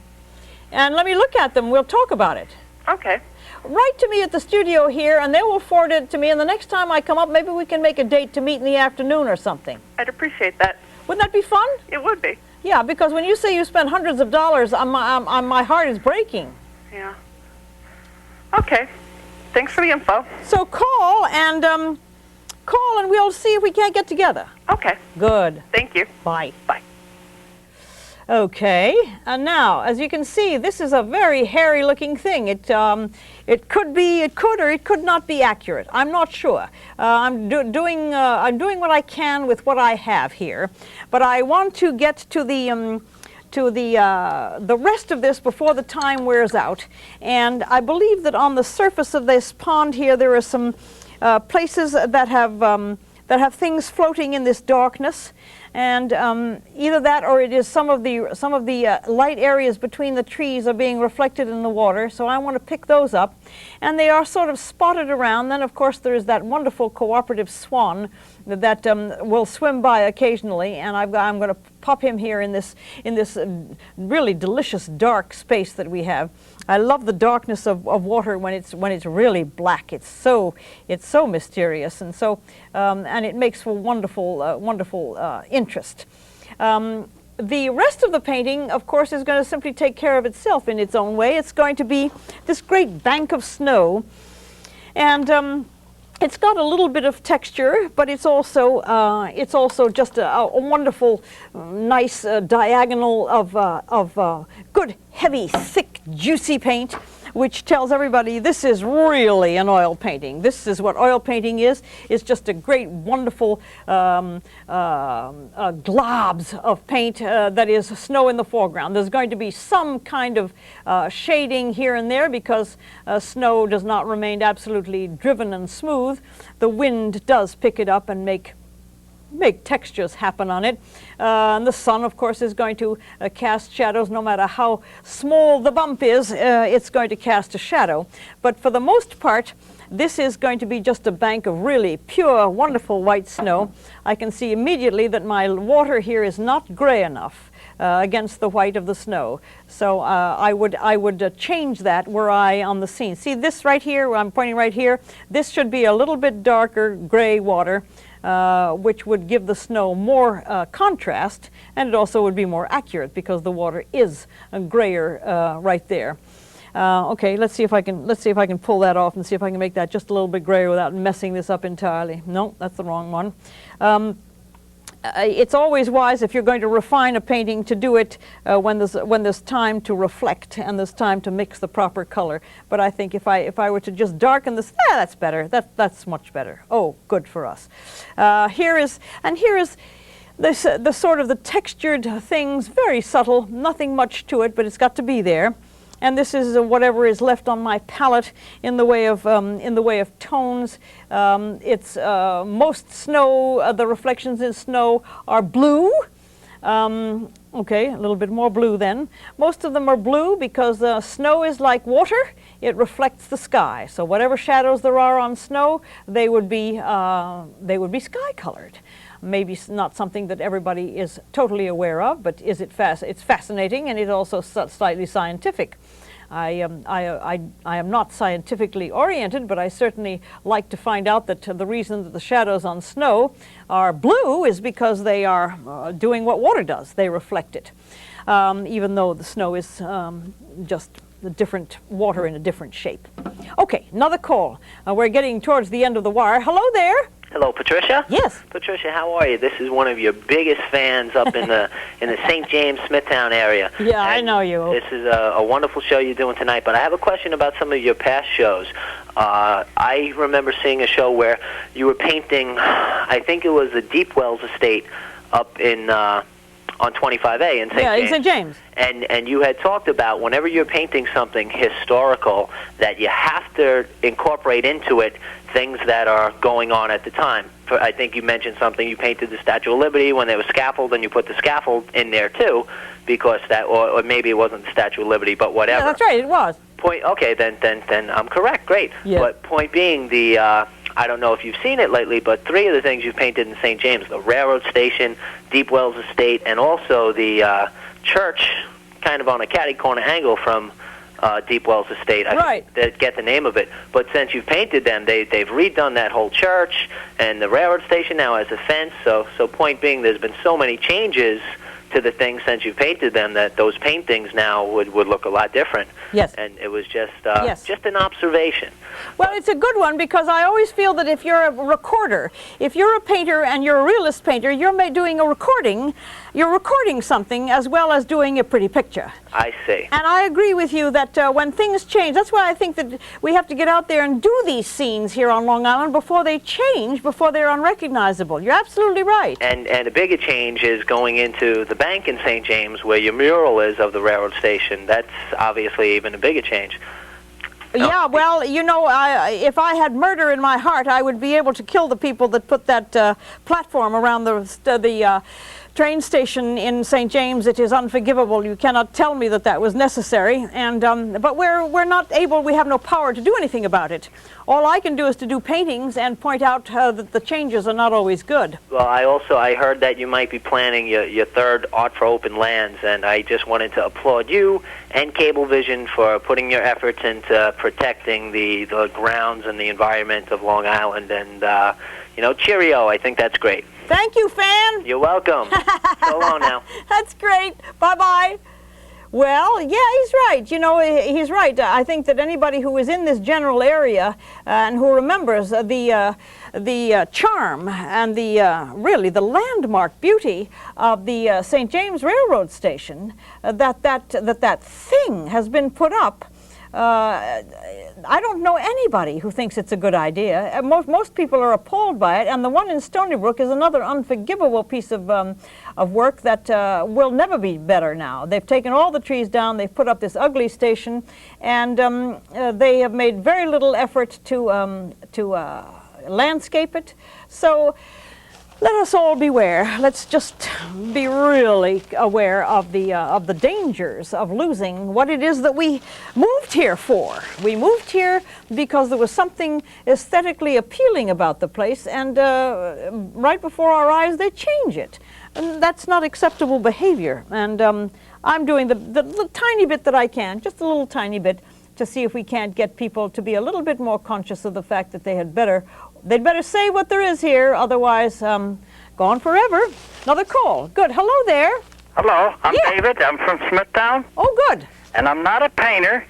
And let me look at them. We'll talk about it. Okay. Write to me at the studio here, and they will forward it to me. And the next time I come up, maybe we can make a date to meet in the afternoon or something. I'd appreciate that. Wouldn't that be fun? It would be. Yeah, because when you say you spend hundreds of dollars, my heart is breaking. Yeah. Okay. Thanks for the info. So call and we'll see if we can't get together. Okay. Good. Thank you. Bye. Bye. Okay, and now, as you can see, this is a very hairy-looking thing. It could or it could not be accurate. I'm not sure. I'm doing what I can with what I have here, but I want to get to the rest of this before the time wears out. And I believe that on the surface of this pond here, there are some places that have things floating in this darkness. And either that or it is some of the light areas between the trees are being reflected in the water. So I want to pick those up. And they are sort of spotted around. Then, of course, there is that wonderful cooperative swan that will swim by occasionally. And I'm going to pop him here in this really delicious dark space that we have. I love the darkness of water when it's really black. It's so mysterious, and so and it makes for wonderful interest. The rest of the painting, of course, is going to simply take care of itself in its own way. It's going to be this great bank of snow, and it's got a little bit of texture, but it's also just a wonderful, nice diagonal of good, heavy, thick, juicy paint, which tells everybody this is really an oil painting. This is what oil painting is. It's just a great, wonderful globs of paint that is snow in the foreground. There's going to be some kind of shading here and there because snow does not remain absolutely driven and smooth. The wind does pick it up and make textures happen on it. And the sun, of course, is going to cast shadows. No matter how small the bump is, it's going to cast a shadow. But for the most part, this is going to be just a bank of really pure, wonderful white snow. I can see immediately that my water here is not gray enough against the white of the snow. So I would change that were I on the scene. See this right here, where I'm pointing right here? This should be a little bit darker gray water, which would give the snow more contrast, and it also would be more accurate because the water is grayer right there. Okay, let's see if I can pull that off and see if I can make that just a little bit grayer without messing this up entirely. No, that's the wrong one. It's always wise, if you're going to refine a painting, to do it when there's time to reflect and there's time to mix the proper color. But I think if I were to just darken this, that's better. That's much better. Oh, good for us. Here is this the sort of the textured things, very subtle, nothing much to it, but it's got to be there. And this is whatever is left on my palette in the way of tones. It's most snow. The reflections in snow are blue. Okay, a little bit more blue then. Most of them are blue because snow is like water. It reflects the sky. So whatever shadows there are on snow, they would be sky colored. Maybe not something that everybody is totally aware of, but it's fascinating, and it's also slightly scientific. I am not scientifically oriented, but I certainly like to find out that the reason that the shadows on snow are blue is because they are doing what water does. They reflect it, even though the snow is just a different water in a different shape. Okay, another call. We're getting towards the end of the wire. Hello there. Hello, Patricia. Yes. Patricia, how are you? This is one of your biggest fans up in the St. James, Smithtown area. Yeah, I know you. This is a wonderful show you're doing tonight, but I have a question about some of your past shows. I remember seeing a show where you were painting, I think it was the Deep Wells Estate up in on 25A in St. James. Yeah, in St. James. And you had talked about whenever you're painting something historical that you have to incorporate into it things that are going on at the time. I think you mentioned something. You painted the Statue of Liberty when there was scaffold, and you put the scaffold in there too, because that, or maybe it wasn't the Statue of Liberty, but whatever. Yeah, that's right. It was. Point. Okay, then I'm correct. Great. Yeah. But point being, the I don't know if you've seen it lately, but three of the things you've painted in St. James: the railroad station, Deep Wells Estate, and also the church, kind of on a catty-corner angle from Deep Wells Estate. I get the name of it. But since you've painted them, they've redone that whole church, and the railroad station now has a fence. So point being, there's been so many changes to the things since you painted them that those paintings now would look a lot different. Yes. And it was just yes. an observation. Well, it's a good one, because I always feel that if you're a recorder, if you're a painter and you're a realist painter, you're doing a recording, you're recording something as well as doing a pretty picture. I see. And I agree with you that when things change, that's why I think that we have to get out there and do these scenes here on Long Island before they change, before they're unrecognizable. You're absolutely right. And a bigger change is going into the bank in St. James where your mural is of the railroad station. That's obviously even a bigger change. Yeah, well, you know, if I had murder in my heart, I would be able to kill the people that put that platform around the train station in St. James. It is unforgivable. You cannot tell me that that was necessary. And but we're not able. We have no power to do anything about it. All I can do is to do paintings and point out that the changes are not always good. Well, I heard that you might be planning your third Art for Open Lands, and I just wanted to applaud you and Cablevision for putting your efforts into protecting the grounds and the environment of Long Island. And cheerio! I think that's great. Thank you, fan. You're welcome. So long now. That's great. Bye-bye. Well, yeah, he's right. You know, he's right. I think that anybody who is in this general area and who remembers the charm and really the landmark beauty of the St. James Railroad Station, that thing has been put up. I don't know anybody who thinks it's a good idea. Most people are appalled by it, and the one in Stony Brook is another unforgivable piece of work that will never be better now. They've taken all the trees down, they've put up this ugly station, and they have made very little effort to landscape it. So let us all beware. Let's just be really aware of the dangers of losing what it is that we moved here for. We moved here because there was something aesthetically appealing about the place, and right before our eyes they change it. And that's not acceptable behavior. And I'm doing the tiny bit that I can, just a little tiny bit, to see if we can't get people to be a little bit more conscious of the fact that they'd better say what there is here, otherwise gone forever. Another call. Good. Hello there. Hello, I'm David. I'm from Smithtown. Oh, good. And I'm not a painter,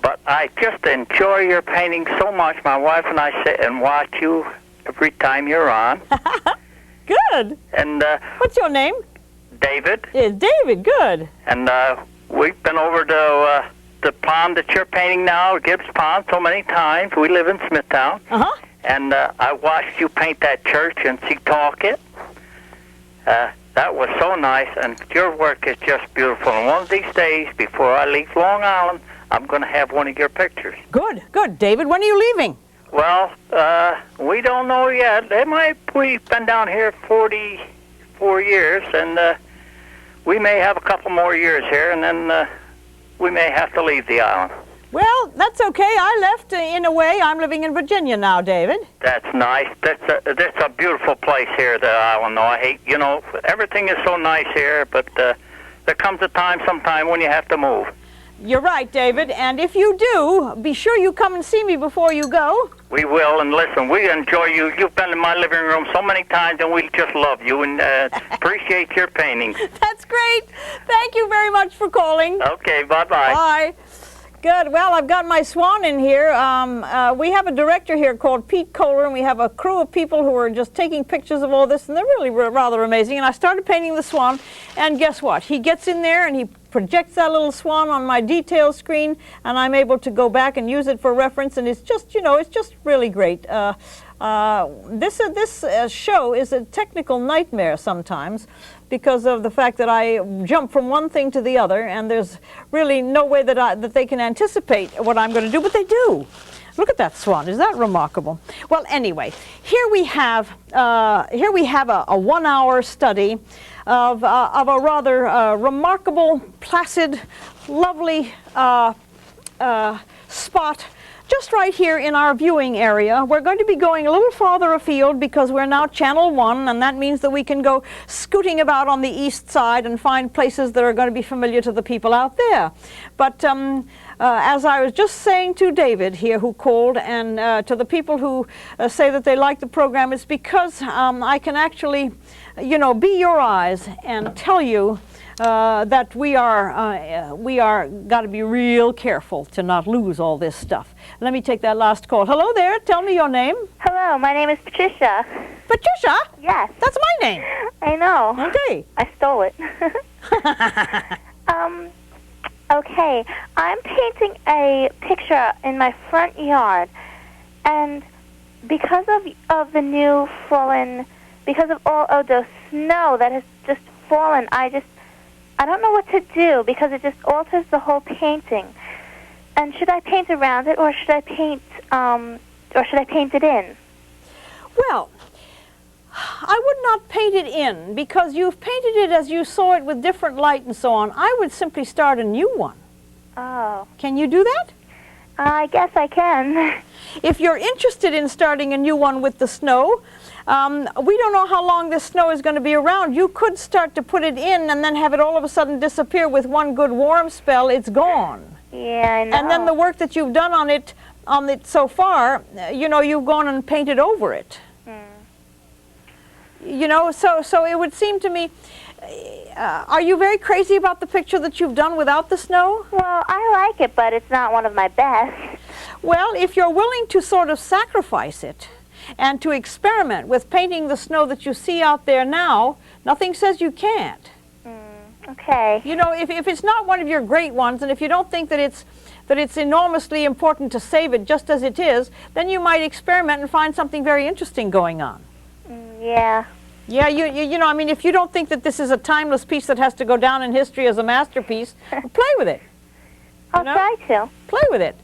but I just enjoy your painting so much. My wife and I sit and watch you every time you're on. Good. And what's your name? David. It's David. Good. And we've been over to the pond that you're painting now, Gibbs Pond, so many times. We live in Smithtown. Uh-huh. And I watched you paint that church in Seatucket. That was so nice, and your work is just beautiful. And one of these days, before I leave Long Island, I'm going to have one of your pictures. Good, good. David, when are you leaving? Well, we don't know yet. We've been down here 44 years, and we may have a couple more years here, and then we may have to leave the island. Well, that's okay. I left in a way. I'm living in Virginia now, David. That's nice. That's a beautiful place here, the island, though. Everything is so nice here, but there comes a time sometime when you have to move. You're right, David. And if you do, be sure you come and see me before you go. We will, and listen, we enjoy you. You've been in my living room so many times, and we just love you and appreciate your painting. That's great. Thank you very much for calling. Okay, bye-bye. Bye. Good. Well, I've got my swan in here. We have a director here called Pete Kohler, and we have a crew of people who are just taking pictures of all this, and they're really rather amazing. And I started painting the swan, and guess what? He gets in there and he projects that little swan on my detail screen, and I'm able to go back and use it for reference, and it's just, you know, it's just really great. This show is a technical nightmare sometimes, because of the fact that I jump from one thing to the other, and there's really no way that they can anticipate what I'm going to do, but they do. Look at that swan. Is that remarkable? Well, anyway, here we have a 1-hour study of a rather remarkable, placid, lovely spot just right here in our viewing area. We're going to be going a little farther afield because we're now Channel 1, and that means that we can go scooting about on the east side and find places that are going to be familiar to the people out there. But as I was just saying to David here, who called, and to the people who say that they like the program, it's because I can actually, you know, be your eyes and tell you that we are got to be real careful to not lose all this stuff. Let me take that last call. Hello there. Tell me your name. Hello, my name is Patricia. Patricia? Yes. That's my name. I know. Okay. I stole it. Okay, I'm painting a picture in my front yard, and because of the new fallen, because of all of the snow that has just fallen, I don't know what to do because it just alters the whole painting. And should I paint around it, or should I paint it in? Well, I would not paint it in, because you've painted it as you saw it with different light and so on. I would simply start a new one. Oh. Can you do that? I guess I can. If you're interested in starting a new one with the snow, we don't know how long this snow is going to be around. You could start to put it in and then have it all of a sudden disappear with one good warm spell. It's gone. Yeah, I know. And then the work that you've done on it so far, you know, you've gone and painted over it. You know, so it would seem to me, are you very crazy about the picture that you've done without the snow? Well, I like it, but it's not one of my best. Well, if you're willing to sort of sacrifice it and to experiment with painting the snow that you see out there now, nothing says you can't. Okay. You know, if it's not one of your great ones, and if you don't think that it's enormously important to save it just as it is, then you might experiment and find something very interesting going on. Yeah. Yeah, you know, I mean, if you don't think that this is a timeless piece that has to go down in history as a masterpiece, play with it. I'll try to. Play with it.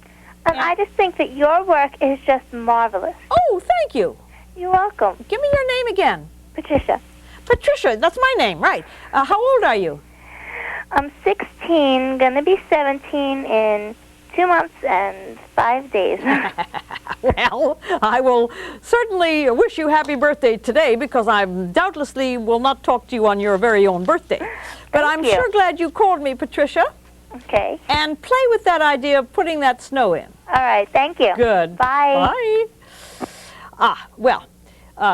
And I just think that your work is just marvelous. Oh, thank you. You're welcome. Give me your name again. Patricia. Patricia, that's my name, right. How old are you? I'm 16, gonna be 17 in 2 months and 5 days. Well, I will certainly wish you happy birthday today, because I doubtlessly will not talk to you on your very own birthday. But I'm sure glad you called me, Patricia. Okay. And play with that idea of putting that snow in. All right, thank you. Good. Bye. Bye. Well,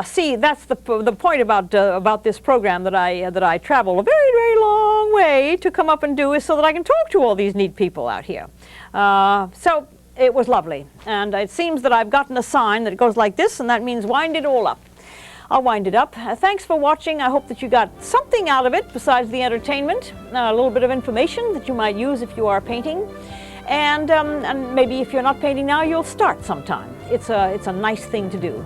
see, that's the point about this program that I travel a very, very long way to come up and do, is so that I can talk to all these neat people out here. So it was lovely, and it seems that I've gotten a sign that goes like this, and that means wind it all up. I'll wind it up. Thanks for watching. I hope that you got something out of it besides the entertainment, a little bit of information that you might use if you are painting. And maybe if you're not painting now, you'll start sometime. It's a nice thing to do.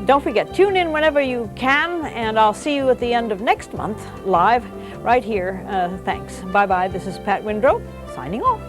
Don't forget, tune in whenever you can, and I'll see you at the end of next month, live, right here. Thanks. Bye-bye. This is Pat Windrow, signing off.